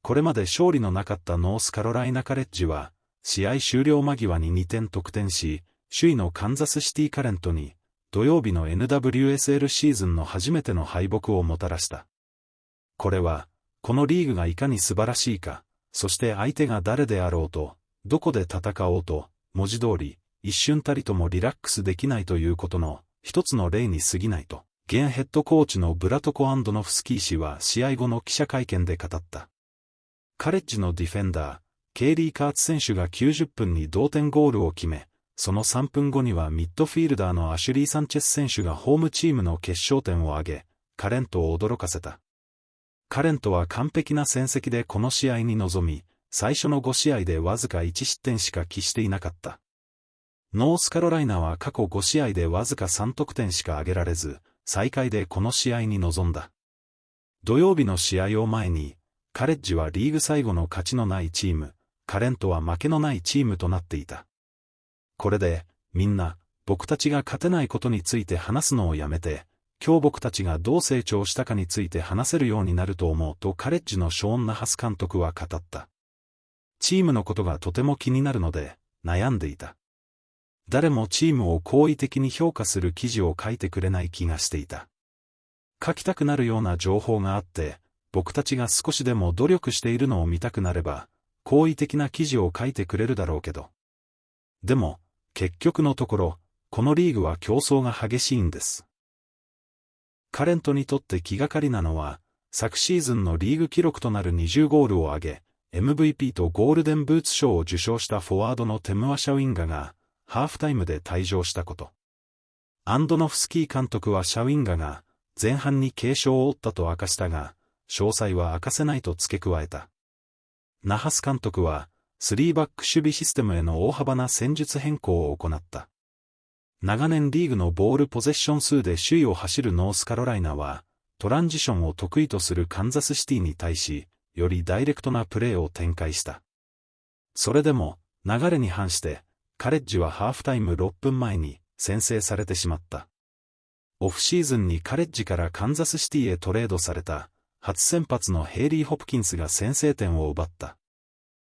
これまで勝利のなかったノースカロライナカレッジは、試合終了間際に2点得点し、首位のカンザスシティカレントに、土曜日の NWSL シーズンの初めての敗北をもたらした。これは、このリーグがいかに素晴らしいか、そして相手が誰であろうと、どこで戦おうと、文字通り、一瞬たりともリラックスできないということの、一つの例に過ぎないと、現ヘッドコーチのブラトコ・アンドノフスキー氏は試合後の記者会見で語った。カレッジのディフェンダー、ケイリー・カーツ選手が90分に同点ゴールを決め、その3分後にはミッドフィールダーのアシュリー・サンチェス選手がホームチームの決勝点を挙げ、カレントを驚かせた。カレントは完璧な戦績でこの試合に臨み、最初の5試合でわずか1失点しか喫していなかった。ノースカロライナは過去5試合でわずか3得点しか挙げられず、最下位でこの試合に臨んだ。土曜日の試合を前に、カレッジはリーグ最後の勝ちのないチーム、カレントは負けのないチームとなっていた。これで、みんな、僕たちが勝てないことについて話すのをやめて、今日僕たちがどう成長したかについて話せるようになると思うとカレッジのショーン・ナハス監督は語った。チームのことがとても気になるので、悩んでいた。誰もチームを好意的に評価する記事を書いてくれない気がしていた。書きたくなるような情報があって、僕たちが少しでも努力しているのを見たくなれば、好意的な記事を書いてくれるだろうけど。でも、結局のところ、このリーグは競争が激しいんです。カレントにとって気がかりなのは、昨シーズンのリーグ記録となる20ゴールを挙げ、MVP とゴールデンブーツ賞を受賞したフォワードのテムワシャウィンガが、ハーフタイムで退場したこと。アンドノフスキー監督はシャウィンガが、前半に軽傷を負ったと明かしたが、詳細は明かせないと付け加えた。ナハス監督は、3バック守備システムへの大幅な戦術変更を行った。長年リーグのボールポゼッション数で首位を走るノースカロライナは、トランジションを得意とするカンザスシティに対し、よりダイレクトなプレーを展開した。それでも、流れに反して、カレッジはハーフタイム6分前に先制されてしまった。オフシーズンにカレッジからカンザスシティへトレードされた、初先発のヘイリー・ホプキンスが先制点を奪った。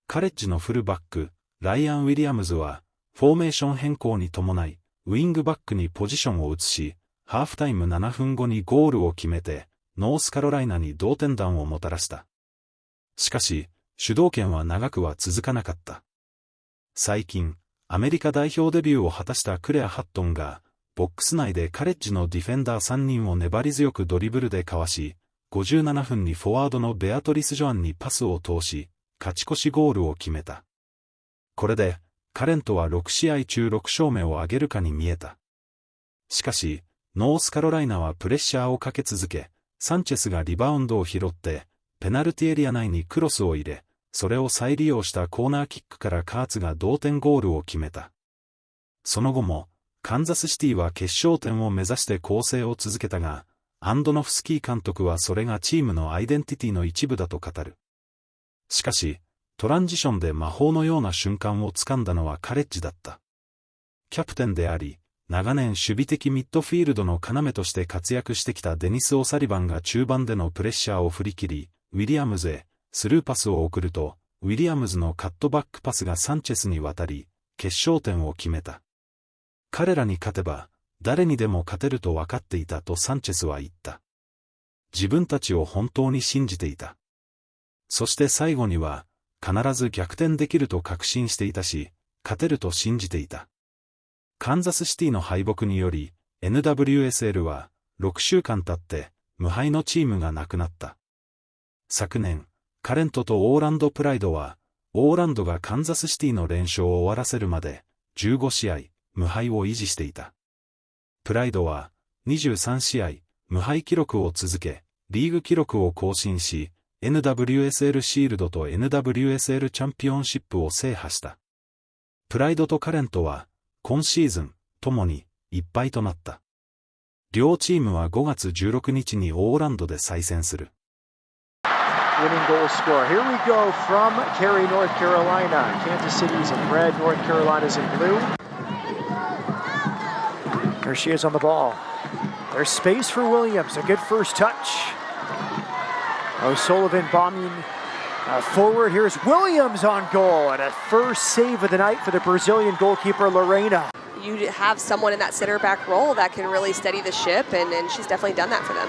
カレッジのフルバック、ライアン・ウィリアムズは、フォーメーション変更に伴い、ウィングバックにポジションを移し、ハーフタイム7分後にゴールを決めて、ノースカロライナに同点弾をもたらした。しかし、主導権は長くは続かなかった。最近、アメリカ代表デビューを果たしたクレア・ハットンが、ボックス内でカレッジのディフェンダー3人を粘り強くドリブルでかわし、57分にフォワードのベアトリス・ジョアンにパスを通し、勝ち越しゴールを決めた。これで、カレントは6試合中6勝目を挙げるかに見えた。しかし、ノースカロライナはプレッシャーをかけ続け、サンチェスがリバウンドを拾って、ペナルティエリア内にクロスを入れ、それを再利用したコーナーキックからカーツが同点ゴールを決めた。その後も、カンザスシティは決勝点を目指して攻勢を続けたが、アンドノフスキー監督はそれがチームのアイデンティティの一部だと語る。しかし、トランジションで魔法のような瞬間をつかんだのはカレッジだった。キャプテンであり、長年守備的ミッドフィールドの要として活躍してきたデニス・オサリバンが中盤でのプレッシャーを振り切り、ウィリアムズへスルーパスを送ると、ウィリアムズのカットバックパスがサンチェスに渡り、決勝点を決めた。彼らに勝てば、誰にでも勝てると分かっていたとサンチェスは言った。自分たちを本当に信じていた。そして最後には、必ず逆転できると確信していたし、勝てると信じていた。カンザスシティの敗北により、NWSL は、6週間経って、無敗のチームがなくなった。昨年、カレントとオーランドプライドは、オーランドがカンザスシティの連勝を終わらせるまで、15試合、無敗を維持していた。プライドは、23試合、無敗記録を続け、リーグ記録を更新し、NWSL シールドと NWSL チャンピオンシップを制覇した。プライドとカレントは、今シーズン、ともに、一敗となった。両チームは5月16日にオーランドで再戦する。Winning goal scorer. Here we go from Cary, North Carolina. Kansas City's in red, North Carolina's in blue. There she is on the ball. There's space for Williams. A good first touch. O'Sullivan bombing Forward, here's Williams on goal, and a first save of the night for the Brazilian goalkeeper, Lorena. You have someone in that center back role that can really steady the ship, and she's definitely done that for them.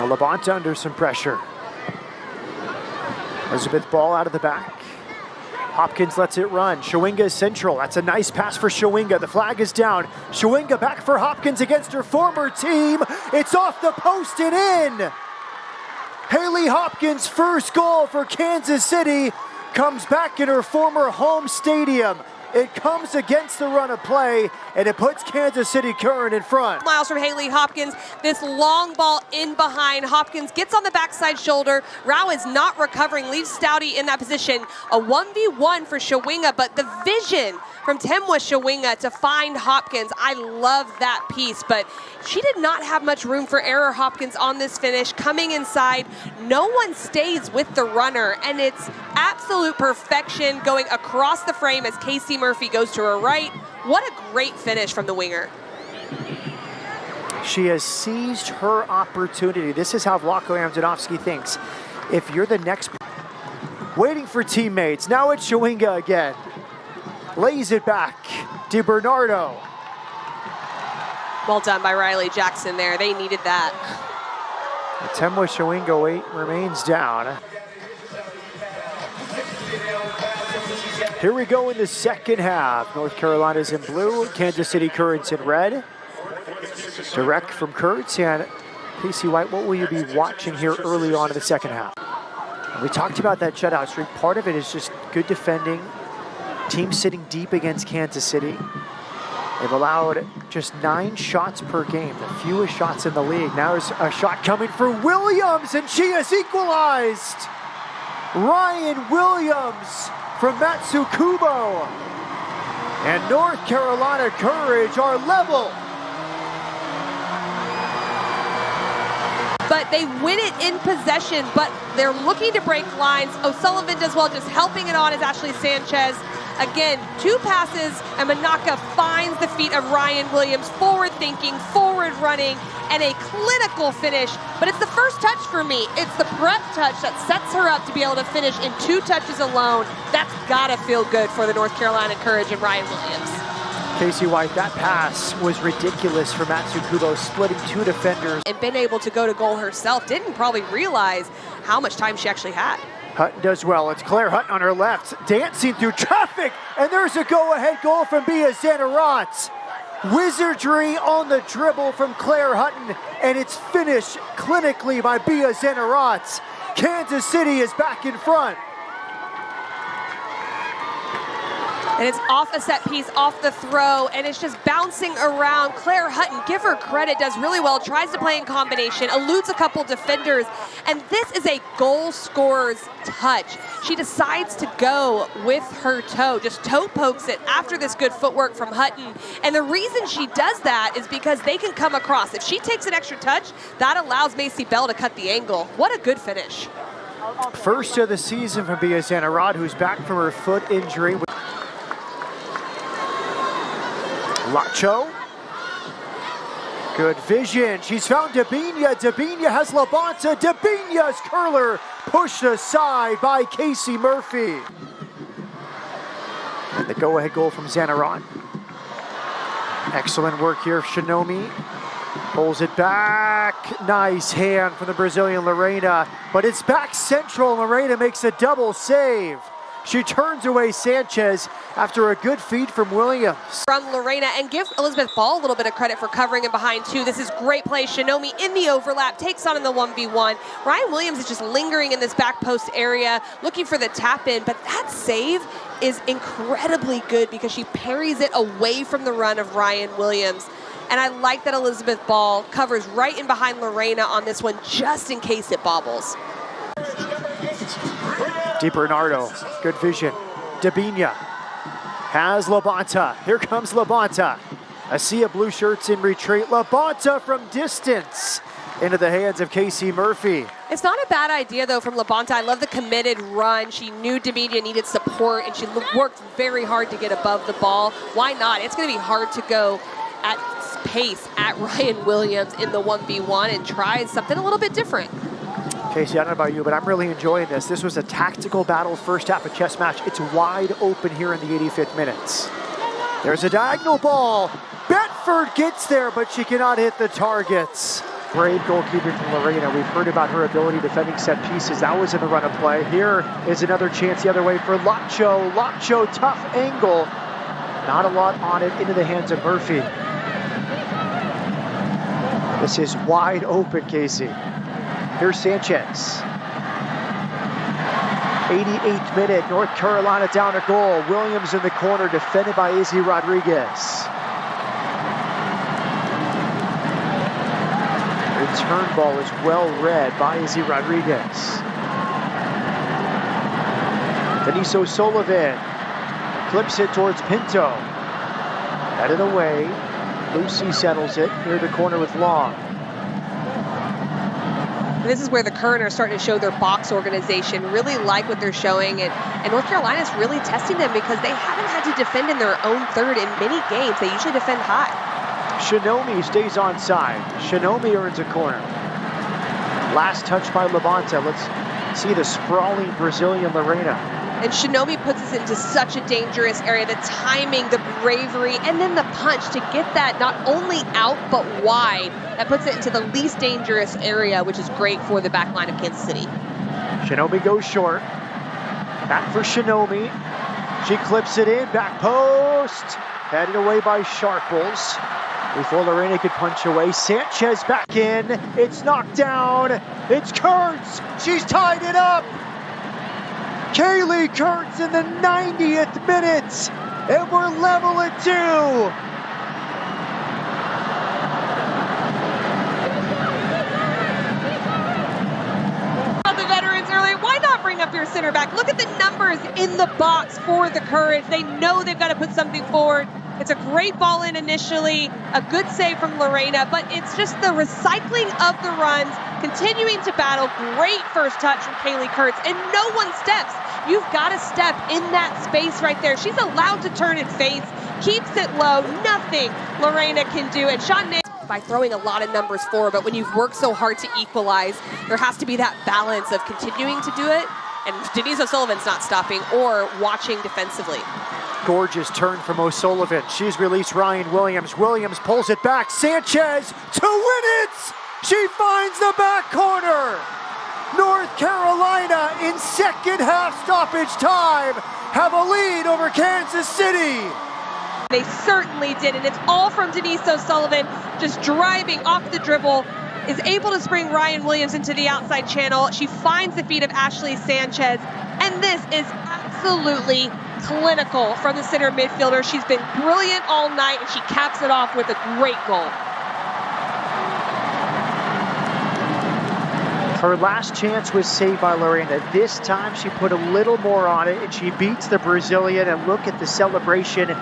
Labonta under some pressure. Elizabeth ball out of the back. Hopkins lets it run. Shawinga is central. That's a nice pass for Shawinga. The flag is down. Shawinga back for Hopkins against her former team. It's off the post and in. Haley Hopkins' first goal for Kansas City comes back in her former home stadium. It comes against the run of play, and it puts Kansas City Current in front. Miles from Haley Hopkins. This long ball in behind. Hopkins gets on the backside shoulder. Rao is not recovering, leaves Stouty in that position. A 1v1 for Shawinga, but the vision from Temwa Shawinga to find Hopkins. I love that piece, but she did not have much room for error. Hopkins on this finish, coming inside. No one stays with the runner, and it's absolute perfection going across the frame as Casey Murphy goes to her right. What a great finish from the winger. She has seized her opportunity. This is how Vlatko Amzanovski thinks. If you're the next, waiting for teammates. Now it's Shawinga again. Lays it back. DiBernardo. Well done by Riley Jackson there. They needed that. Temwa Shawinga remains down. Here we go in the second half. North Carolina's in blue, Kansas City Currents in red. Direct from Kurtz and Casey White, what will you be watching here early on in the second half? We talked about that shutout streak. Part of it is just good defending. Teams sitting deep against Kansas City. They've allowed just 9 shots per game, the fewest shots in the league. Now there's a shot coming for Williams, and she has equalized. Ryan Williams from Matsukubo. And North Carolina Courage are level. But they win it in possession, but they're looking to break lines. O'Sullivan does well, just helping it on as Ashley Sanchez. Again, 2 passes, and Manaka finds the feet of Ryan Williams. Forward thinking, forward running, and a clinical finish. But it's the first touch for me. It's the prep touch that sets her up to be able to finish in 2 touches alone. That's gotta feel good for the North Carolina Courage and Ryan Williams. Casey White, that pass was ridiculous for Matsukubo, splitting 2 defenders. And been able to go to goal herself. Didn't probably realize how much time she actually had. Hutton does well. It's Claire Hutton on her left, dancing through traffic, and there's a go-ahead goal from Bia Zanarat. Wizardry on the dribble from Claire Hutton, and it's finished clinically by Bia Zanarat. Kansas City is back in front. And it's off a set piece, off the throw, and it's just bouncing around. Claire Hutton, give her credit, does really well, tries to play in combination, eludes a couple defenders, and this is a goal scorer's touch. She decides to go with her toe, just toe pokes it after this good footwork from Hutton. And the reason she does that is because they can come across. If she takes an extra touch, that allows Macy Bell to cut the angle. What a good finish. First of the season from Bia Zanarat, who's back from her foot injury. Lacho. Good vision. She's found Dabinia. Dabinia has Labonta. Dabinia's curler pushed aside by Casey Murphy. And the go-ahead goal from Zanarat. Excellent work here. Shinomi pulls it back. Nice hand from the Brazilian Lorena. But it's back central. Lorena makes a double save. She turns away Sanchez after a good feed from Williams. From Lorena, and give Elizabeth Ball a little bit of credit for covering in behind too. This is great play. Shinomi in the overlap, takes on in the 1v1. Ryan Williams is just lingering in this back post area, looking for the tap in, but that save is incredibly good because she parries it away from the run of Ryan Williams. And I like that Elizabeth Ball covers right in behind Lorena on this one, just in case it bobbles. DiBernardo, good vision. Dabinia has Labonta. Here comes Labonta. I see a blue shirts in retreat. Labonta from distance into the hands of Casey Murphy. It's not a bad idea though from Labonta. I love the committed run. She knew Dabinia needed support and she worked very hard to get above the ball. Why not? It's going to be hard to go at pace at Ryan Williams in the 1v1 and try something a little bit different. Casey, I don't know about you, but I'm really enjoying this. This was a tactical battle first half of chess match. It's wide open here in the 85th minutes. There's a diagonal ball. Betford gets there, but she cannot hit the targets. Great goalkeeping from Lorena. We've heard about her ability defending set pieces. That was in the run of play. Here is another chance the other way for Lacho. Lacho, tough angle. Not a lot on it, into the hands of Murphy. This is wide open, Casey. Here's Sanchez. 88th minute, North Carolina down a goal. Williams in the corner, defended by Izzy Rodriguez. Return ball is well read by Izzy Rodriguez. Denise O'Sullivan clips it towards Pinto. Headed away. Lucy settles it near the corner with Long. This is where the Current are starting to show their box organization, really like what they're showing, and North Carolina's really testing them because they haven't had to defend in their own third in many games. They usually defend high. Shinomi stays onside. Shinomi earns a corner. Last touch by Levante. Let's see the sprawling Brazilian Lorena. And Shinomi puts us into such a dangerous area. The timing, the bravery, and then the punch to get that not only out, but wide. That puts it into the least dangerous area, which is great for the back line of Kansas City. Shinomi goes short. Back for Shinomi. She clips it in, back post. Headed away by Sharples. Before Lorena could punch away. Sanchez back in. It's knocked down. It's Kurtz. She's tied it up. Kaylee Kurtz in the 90th minute, and we're level at 2. The veterans early, why not bring up your center back? Look at the numbers in the box for the Courage. They know they've got to put something forward. It's a great ball in initially, a good save from Lorena, but it's just the recycling of the runs, continuing to battle. Great first touch from Kaylee Kurtz, and no one steps. You've got to step in that space right there. She's allowed to turn and face, keeps it low, nothing Lorena can do. And Sean by throwing a lot of numbers forward, but when you've worked so hard to equalize, there has to be that balance of continuing to do it, and Denise O'Sullivan's not stopping or watching defensively. Gorgeous turn from O'Sullivan. She's released Ryan Williams. Williams pulls it back. Sanchez to win it! She finds the back corner! North Carolina in second half stoppage time have a lead over Kansas City. They certainly did, and it's all from Denise O'Sullivan, just driving off the dribble, is able to spring Ryan Williams into the outside channel. She finds the feet of Ashley Sanchez, and this is absolutely clinical from the center midfielder. She's been brilliant all night, and she caps it off with a great goal. Her last chance was saved by Lorena. This time she put a little more on it, and she beats the Brazilian. And look at the celebration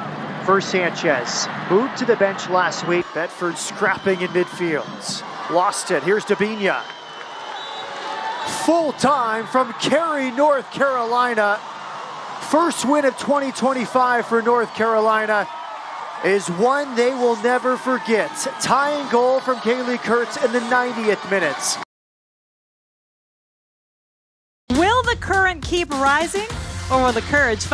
for Sanchez. Moved to the bench last week. Bedford scrapping in midfield. Lost it. Here's Dabinia. Full time from Cary, North Carolina. First win of 2025 for North Carolina is one they will never forget. Tying goal from Kaylee Kurtz in the 90th minute. Will the Current keep rising, or will the Courage